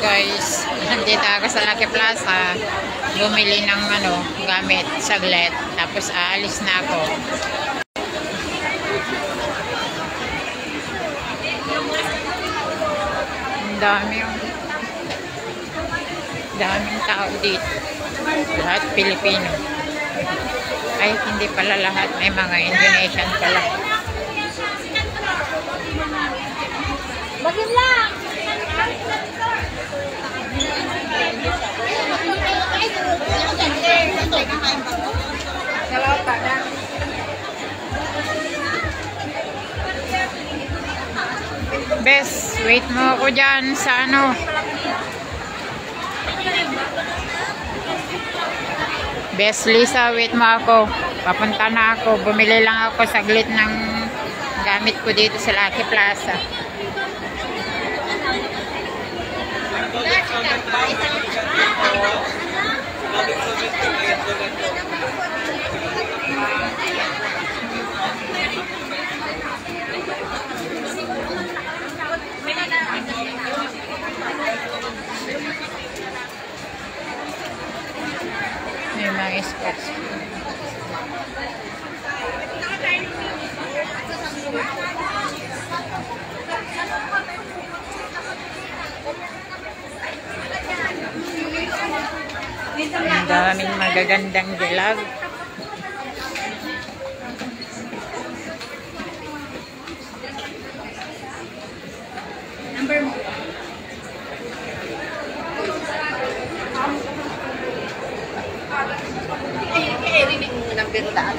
guys, nandito ako sa Lucky Plaza. Bumili ng gamit, saglit. Tapos aalis na ako. Ang daming tao dito. Lahat Pilipino. Ay, hindi pala lahat. May mga Indonesian pala. Bagin lang! Bes, wait mo ako dyan sa Bes Lisa, wait mo ako. Papunta na ako. Bumili lang ako saglit ng gamit ko dito sa Lucky Plaza. May mga sports. Ang daming magagandang dilag. Number mo. Ay, rinig mo ng birtaan.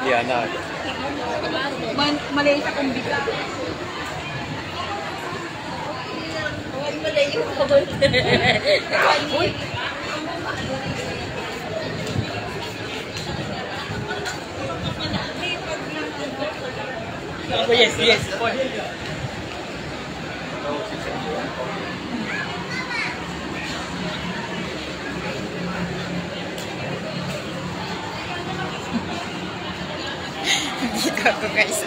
Yeah, no. Maliit akong bigla. Maliit akong Oh, yes, yes. Dito ako guys,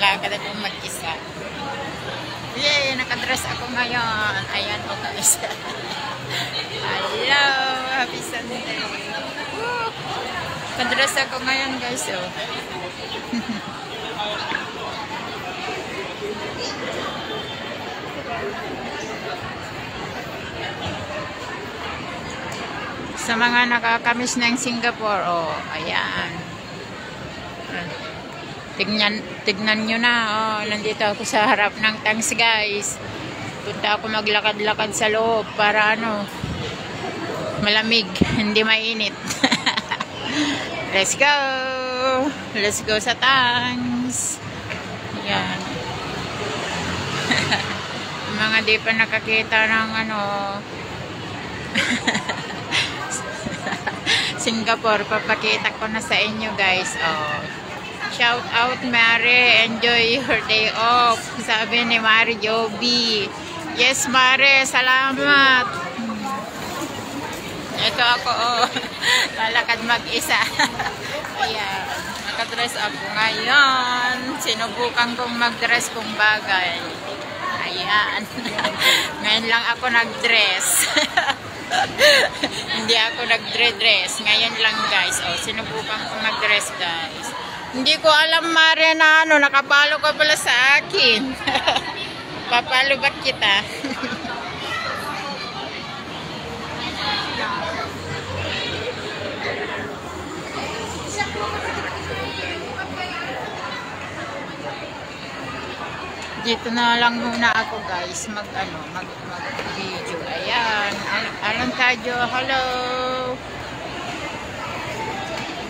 lakad ako mag-isa. Yay! Nakadress ako ngayon. Ayan o guys. Hello! Happy Sunday! Woo! Nakadress ako ngayon guys. Sa mga nakakamiss ng Singapore, ayan. Tignan nyo na, nandito ako sa harap ng tanks guys. Punta ako maglakad-lakad sa loob para malamig, hindi mainit. Let's go! Let's go sa tanks. Yan. Mga di pa nakakita ng Singapore, papakita ko na sa inyo guys. Shout out Mare, enjoy your day off. Sabi ni Mare Joby. Yes Mare, salamat. Ito ako lalakad mag-isa. Ayan, nakadress ako ngayon. Sinubukan kong mag-dress kung bagay. Ayan. Ngayon lang ako nag-dress. Hindi ako nag-dress. Ngayon lang guys. Sinubukan kong mag-dress guys. Hindi ko alam Mare na nakapalo ka pala sa akin. Papalo ba kita? Dito na lang muna ako guys, mag video. Ayan, Alan Tajo, hello.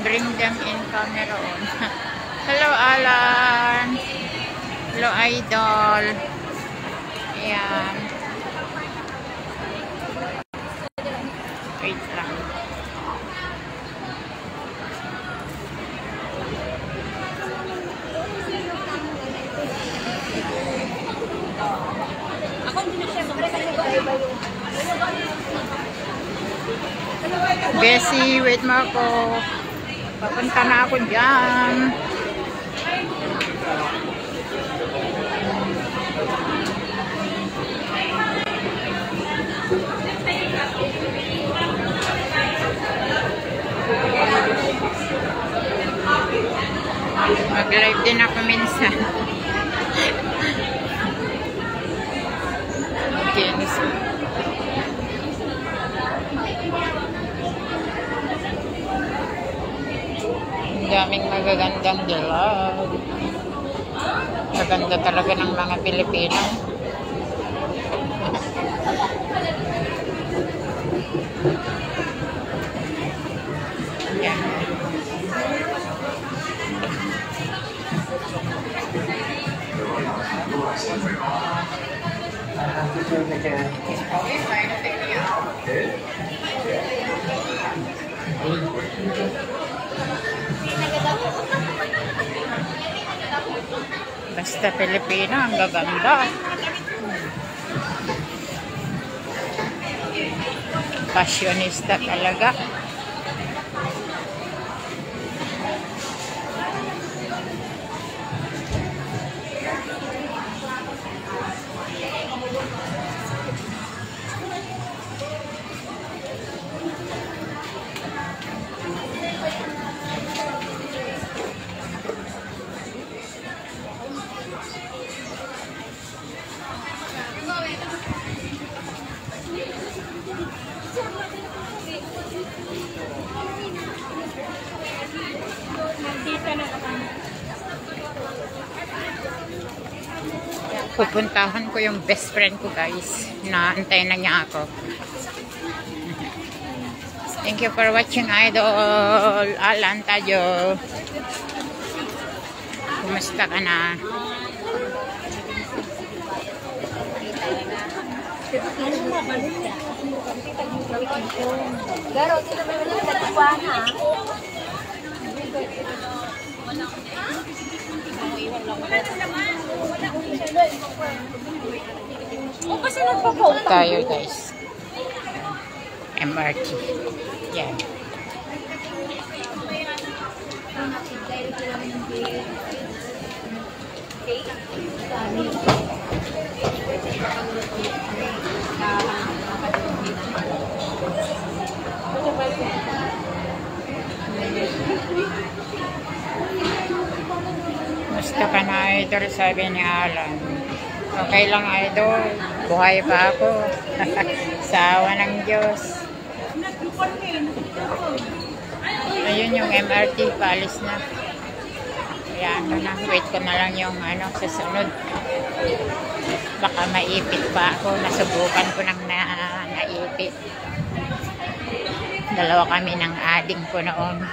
Bring them in camera on. Hello Alan. Hello idol. Ayan. Wait lang. Bessie, wait mo ako. Papunta na ako dyan. Mag-live din ako minsan. Okay, ang daming magagandang dilag. Maganda talaga ng mga Pilipino. Yan. Basta Pilipino, ang gaganda. Fashionista talaga. Pupuntahan ko yung best friend ko guys. Naantay na niya ako. Thank you for watching idol. Alan Tajo. Kumusta ka na? Garo, sila may wala nagkukuhan ha? O kasi nagpapaw Tayo guys. MRT. Yan. Gusto ka na idol, sabi ni Alan. Okay lang idol, buhay pa ako. Sa awa ng Diyos. Ayun yung MRT, paalis na. Kaya ano na, wait ko na lang yung susunod. Baka maipit pa ako, nasubukan ko nang naipit. Dalawa kami ng ading ko noon.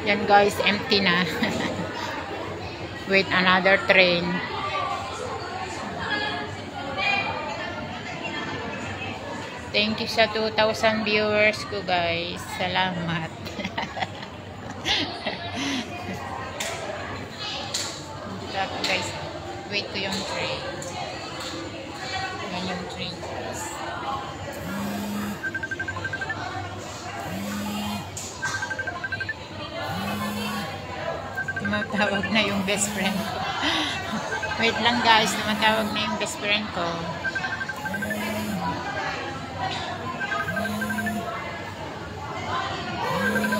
Yan guys, empty na. Wait, another train. Thank you sa 2,000 viewers ko guys. Salamat. Guys, wait ko yung train. Yan yung train guys. Tumatawag na yung best friend ko. Wait lang guys, tumatawag na yung best friend ko.